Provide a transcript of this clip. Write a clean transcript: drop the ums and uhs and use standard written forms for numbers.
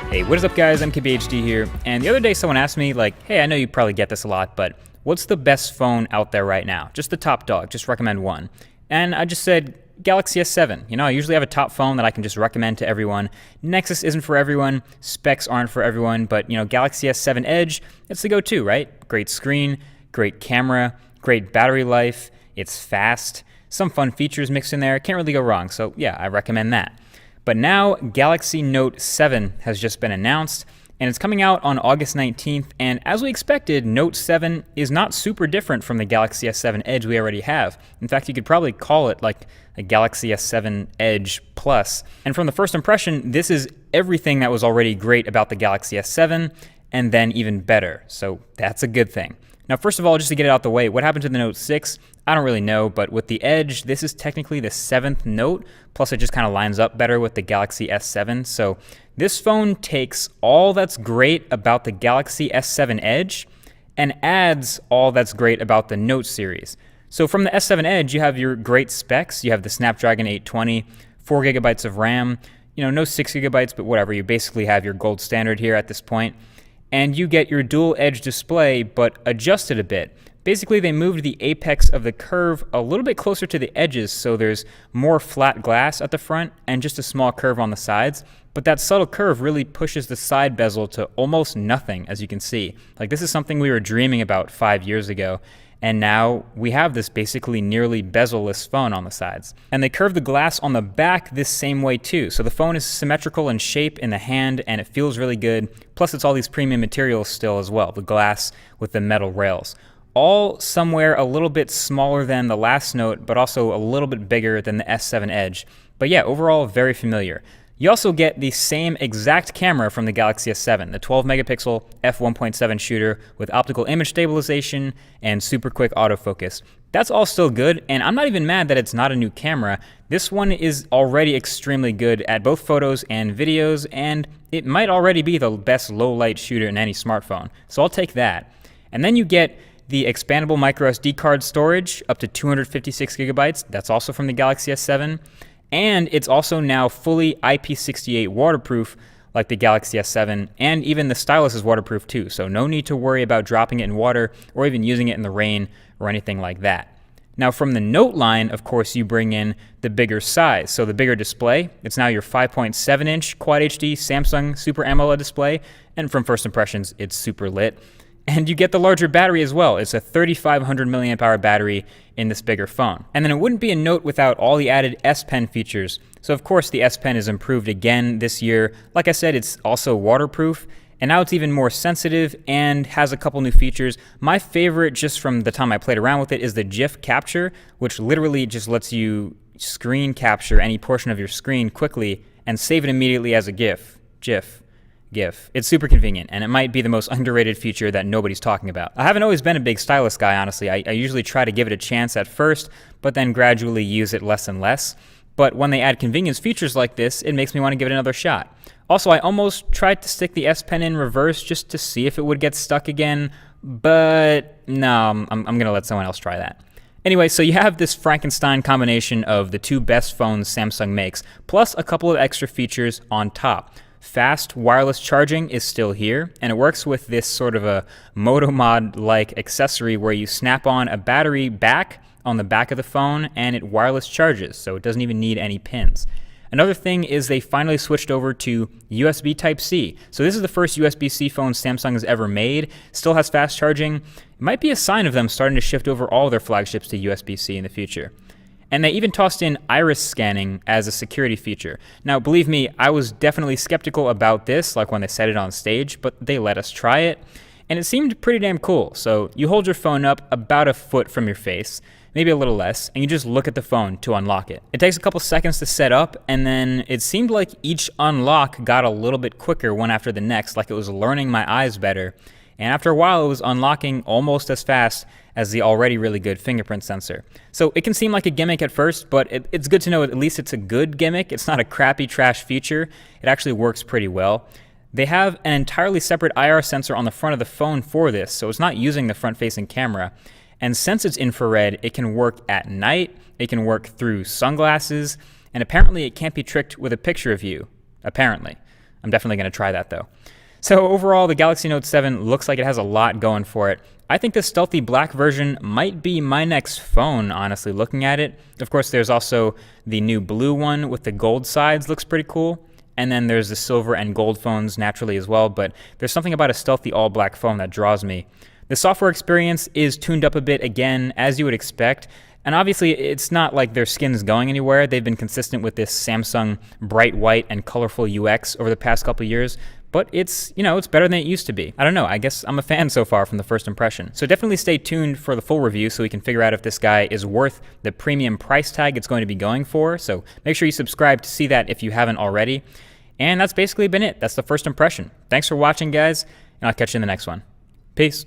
Hey, what is up guys, MKBHD here, and the other day someone asked me like, hey, I know you probably get this a lot, but what's the best phone out there right now? Just the top dog, just recommend one. And I just said Galaxy S7. You know, I usually have a top phone that I can just recommend to everyone. Nexus isn't for everyone, specs aren't for everyone, but you know, Galaxy S7 Edge, it's the go-to, right? Great screen, great camera, great battery life, it's fast, some fun features mixed in there, can't really go wrong, so yeah, I recommend that. But now Galaxy Note 7 has just been announced, and it's coming out on August 19th, and as we expected, Note 7 is not super different from the Galaxy S7 Edge we already have. In fact, you could probably call it like a Galaxy S7 Edge Plus. And from the first impression, this is everything that was already great about the Galaxy S7, and then even better, so that's a good thing. Now, first of all, just to get it out the way, what happened to the Note 6? I don't really know, but with the Edge, this is technically the 7th Note, plus it just kind of lines up better with the Galaxy S7. So this phone takes all that's great about the Galaxy S7 Edge and adds all that's great about the Note series. So from the S7 Edge, you have your great specs. You have the Snapdragon 820, 4 gigabytes of RAM, you know, no 6 gigabytes, but whatever. You basically have your gold standard here at this point. And you get your dual edge display, but adjusted a bit. Basically, they moved the apex of the curve a little bit closer to the edges, so there's more flat glass at the front and just a small curve on the sides. But that subtle curve really pushes the side bezel to almost nothing, as you can see. Like, this is something we were dreaming about 5 years ago. And now we have this basically nearly bezel-less phone on the sides. And they curve the glass on the back this same way too. So the phone is symmetrical in shape in the hand and it feels really good. Plus it's all these premium materials still as well, the glass with the metal rails. All somewhere a little bit smaller than the last Note, but also a little bit bigger than the S7 Edge. But yeah, overall very familiar. You also get the same exact camera from the Galaxy S7, the 12 megapixel f1.7 shooter with optical image stabilization and super quick autofocus. That's all still good, and I'm not even mad that it's not a new camera. This one is already extremely good at both photos and videos, and it might already be the best low light shooter in any smartphone, so I'll take that. And then you get the expandable microSD card storage up to 256 gigabytes. That's also from the Galaxy S7. And it's also now fully IP68 waterproof like the Galaxy S7, and even the stylus is waterproof too, so no need to worry about dropping it in water or even using it in the rain or anything like that. Now from the Note line, of course, you bring in the bigger size, so the bigger display. It's now your 5.7-inch Quad HD Samsung Super AMOLED display, and from first impressions, it's super lit. And you get the larger battery as well. It's a 3,500 milliamp hour battery in this bigger phone. And then it wouldn't be a Note without all the added S Pen features. So of course the S Pen is improved again this year. Like I said, it's also waterproof, and now it's even more sensitive and has a couple new features. My favorite, just from the time I played around with it, is the GIF capture, which literally just lets you screen capture any portion of your screen quickly and save it immediately as a GIF. GIF. It's super convenient, and it might be the most underrated feature that nobody's talking about. I haven't always been a big stylus guy, honestly. I usually try to give it a chance at first, but then gradually use it less and less. But when they add convenience features like this, it makes me want to give it another shot. Also, I almost tried to stick the S Pen in reverse just to see if it would get stuck again, but no, I'm going to let someone else try that. Anyway, so you have this Frankenstein combination of the two best phones Samsung makes, plus a couple of extra features on top. Fast wireless charging is still here, and it works with this sort of a Motomod-like accessory where you snap on a battery back on the back of the phone and it wireless charges, so it doesn't even need any pins. Another thing is they finally switched over to USB Type-C. So this is the first USB-C phone Samsung has ever made. Still has fast charging. It might be a sign of them starting to shift over all their flagships to USB-C in the future. And they even tossed in iris scanning as a security feature. Now, believe me, I was definitely skeptical about this, like when they said it on stage, but they let us try it, and it seemed pretty damn cool. So you hold your phone up about a foot from your face, maybe a little less, and you just look at the phone to unlock it. It takes a couple seconds to set up, and then it seemed like each unlock got a little bit quicker one after the next, like it was learning my eyes better. and after a while it was unlocking almost as fast as the already really good fingerprint sensor. So it can seem like a gimmick at first, but it's good to know at least it's a good gimmick. It's not a crappy trash feature. It actually works pretty well. They have an entirely separate IR sensor on the front of the phone for this, so it's not using the front-facing camera. And since it's infrared, it can work at night, it can work through sunglasses, and apparently it can't be tricked with a picture of you. Apparently. I'm definitely going to try that though. So overall, the Galaxy Note 7 looks like it has a lot going for it. I think the stealthy black version might be my next phone, honestly, looking at it. Of course, there's also the new blue one with the gold sides, looks pretty cool. And then there's the silver and gold phones naturally as well, but there's something about a stealthy all black phone that draws me. The software experience is tuned up a bit again, as you would expect. And obviously, it's not like their skin's going anywhere. They've been consistent with this Samsung bright white and colorful UX over the past couple years. But it's, it's better than it used to be. I don't know, I guess I'm a fan so far from the first impression. So definitely stay tuned for the full review so we can figure out if this guy is worth the premium price tag it's going to be going for. So make sure you subscribe to see that if you haven't already. And that's basically been it. That's the first impression. Thanks for watching, guys, and I'll catch you in the next one. Peace.